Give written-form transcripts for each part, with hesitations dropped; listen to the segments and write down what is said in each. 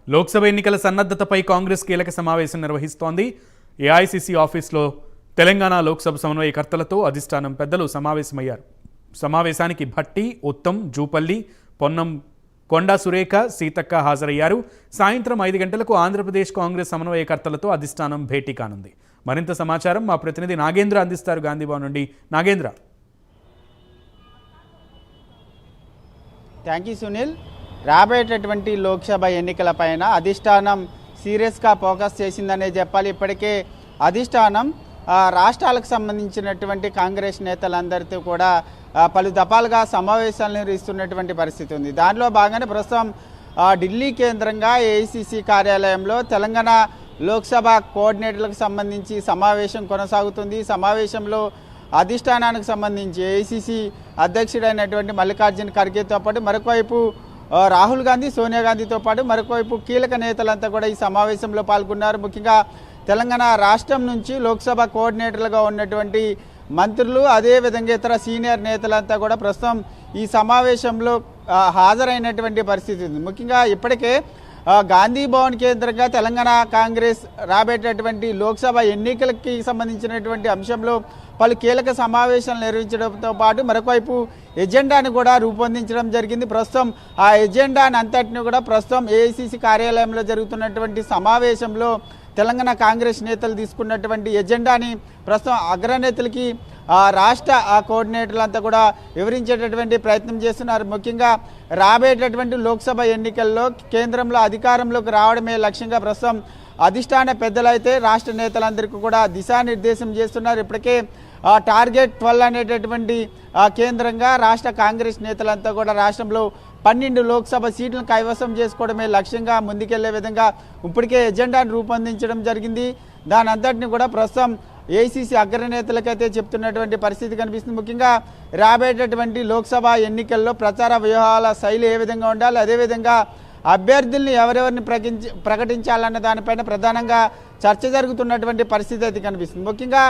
లోక్సభ ఎన్నికల సన్నద్ధతపై కాంగ్రెస్ కీలక సమావేశం నిర్వహిస్తోంది. ఏఐసీసీ ఆఫీస్లో తెలంగాణ లోక్సభ సమన్వయకర్తలతో అధిష్టానం పెద్దలు సమావేశమయ్యారు. సమావేశానికి భట్టి, ఉత్తమ్, జూపల్లి, పొన్నం, కొండా సురేఖ, సీతక్క హాజరయ్యారు. సాయంత్రం 5 గంటలకు ఆంధ్రప్రదేశ్ కాంగ్రెస్ సమన్వయకర్తలతో అధిష్టానం భేటీ కానుంది. మరింత సమాచారం మా ప్రతినిధి నాగేంద్ర అందిస్తారు గాంధీభవన్ నుండి. నాగేంద్ర. Thank you Sunil. రాబోయేటటువంటి లోక్సభ ఎన్నికలపైన అధిష్టానం సీరియస్గా ఫోకస్ చేసిందనే చెప్పాలి. ఇప్పటికే అధిష్టానం రాష్ట్రాలకు సంబంధించినటువంటి కాంగ్రెస్ నేతలందరితో కూడా పలు దఫాలుగా సమావేశాలు నిర్వహిస్తున్నటువంటి పరిస్థితి ఉంది. దానిలో భాగంగానే ప్రస్తుతం ఢిల్లీ కేంద్రంగా ఏఐసీసీ కార్యాలయంలో తెలంగాణ లోక్సభ కోఆర్డినేటర్లకు సంబంధించి సమావేశం కొనసాగుతుంది. సమావేశంలో అధిష్టానానికి సంబంధించి ఏఐసీసీ అధ్యక్షుడైనటువంటి మల్లికార్జున ఖర్గేతో పాటు మరొకవైపు రాహుల్ గాంధీ, సోనియా గాంధీతో పాటు మరొకవైపు కీలక నేతలంతా కూడా ఈ సమావేశంలో పాల్గొన్నారు. ముఖ్యంగా తెలంగాణ రాష్ట్రం నుంచి లోక్సభ కోఆర్డినేటర్లుగా ఉన్నటువంటి మంత్రులు, అదేవిధంగా ఇతర సీనియర్ నేతలంతా కూడా ప్రస్తుతం ఈ సమావేశంలో హాజరైనటువంటి పరిస్థితి ఉంది. ముఖ్యంగా ఇప్పటికే గాంధీ భవన్ కేంద్రంగా తెలంగాణ కాంగ్రెస్ రాబోయేటటువంటి లోక్సభ ఎన్నికలకి సంబంధించినటువంటి అంశంలో పలు కీలక సమావేశాలు నిర్వహించడంతో పాటు మరొకవైపు ఎజెండాను కూడా రూపొందించడం జరిగింది. ప్రస్తుతం ఆ ఎజెండాను అంతటిని కూడా ప్రస్తుతం ఏఐసీసీ కార్యాలయంలో జరుగుతున్నటువంటి సమావేశంలో తెలంగాణ కాంగ్రెస్ నేతలు తీసుకున్నటువంటి ఎజెండాని ప్రస్తుతం అగ్రనేతలకి రాష్ట్ర కోఆర్డినేటర్లంతా కూడా వివరించేటటువంటి ప్రయత్నం చేస్తున్నారు. ముఖ్యంగా రాబోయేటటువంటి లోక్సభ ఎన్నికల్లో కేంద్రంలో అధికారంలోకి రావడమే లక్ష్యంగా ప్రస్తుతం అధిష్టాన పెద్దలైతే రాష్ట్ర నేతలందరికీ కూడా దిశానిర్దేశం చేస్తున్నారు. ఇప్పటికే టార్గెట్ 12 అనేటటువంటి కేంద్రంగా రాష్ట్ర కాంగ్రెస్ నేతలంతా కూడా రాష్ట్రంలో 12 లోక్సభ సీట్లను కైవసం చేసుకోవడమే లక్ష్యంగా ముందుకెళ్లే విధంగా ఇప్పటికే ఎజెండాను రూపొందించడం జరిగింది. దాని అంతటిని కూడా ప్రస్తుతం ఏఐసీసీ అగ్రనేతలకైతే చెప్తున్నటువంటి పరిస్థితి కనిపిస్తుంది. ముఖ్యంగా రాబోయేటటువంటి లోక్సభ ఎన్నికల్లో ప్రచార వ్యూహాల శైలి ఏ విధంగా ఉండాలి, అదేవిధంగా అభ్యర్థుల్ని ఎవరెవరిని ప్రకటించాలన్న దానిపైన ప్రధానంగా చర్చ జరుగుతున్నటువంటి పరిస్థితి అయితే కనిపిస్తుంది. ముఖ్యంగా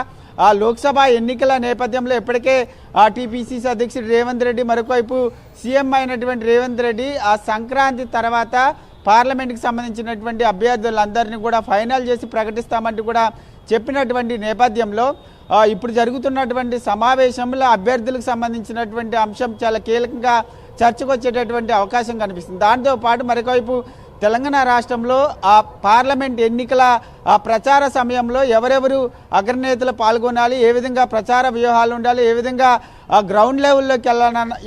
లోక్సభ ఎన్నికల నేపథ్యంలో ఇప్పటికే టీపీసీసీ అధ్యక్షుడు రేవంత్ రెడ్డి, మరొకవైపు సీఎం అయినటువంటి రేవంత్ రెడ్డి సంక్రాంతి తర్వాత పార్లమెంట్కి సంబంధించినటువంటి అభ్యర్థులందరినీ కూడా ఫైనల్ చేసి ప్రకటిస్తామంటూ కూడా చెప్పినటువంటి నేపథ్యంలో ఇప్పుడు జరుగుతున్నటువంటి సమావేశంలో అభ్యర్థులకు సంబంధించినటువంటి అంశం చాలా కీలకంగా చర్చకు వచ్చేటటువంటి అవకాశం కనిపిస్తుంది. దాంతో పాటు మరొకవైపు తెలంగాణ రాష్ట్రంలో పార్లమెంట్ ఎన్నికల ప్రచార సమయంలో ఎవరెవరు అగ్రనేతలు పాల్గొనాలి, ఏ విధంగా ప్రచార వ్యూహాలు ఉండాలి, ఏ విధంగా గ్రౌండ్ లెవెల్లోకి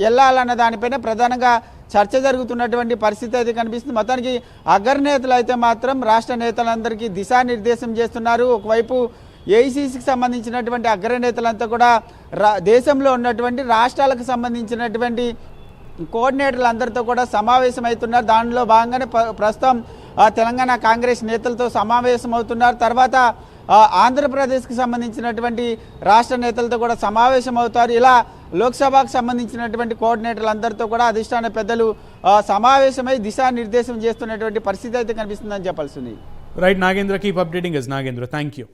వెళ్ళాలన్న దానిపైన ప్రధానంగా చర్చ జరుగుతున్నటువంటి పరిస్థితి అయితే కనిపిస్తుంది. మొత్తానికి అగ్రనేతలు అయితే మాత్రం రాష్ట్ర నేతలందరికీ దిశానిర్దేశం చేస్తున్నారు. ఒకవైపు ఏఐసీసీకి సంబంధించినటువంటి అగ్రనేతలంతా కూడా దేశంలో ఉన్నటువంటి రాష్ట్రాలకు సంబంధించినటువంటి కోఆర్డినేటర్లు అందరితో కూడా సమావేశం అవుతున్నారు. దానిలో భాగంగానే ప్రస్తుతం తెలంగాణ కాంగ్రెస్ నేతలతో సమావేశం అవుతున్నారు. తర్వాత ఆంధ్రప్రదేశ్కి సంబంధించినటువంటి రాష్ట్ర నేతలతో కూడా సమావేశం అవుతారు. ఇలా లోక్సభకు సంబంధించినటువంటి కోఆర్డినేటర్లు అందరితో కూడా అధిష్టాన పెద్దలు సమావేశమై దిశానిర్దేశం చేస్తున్నటువంటి పరిస్థితి అయితే కనిపిస్తుందని చెప్పాల్సింది. Right Nagendra, keep updating us Nagendra. Thank you.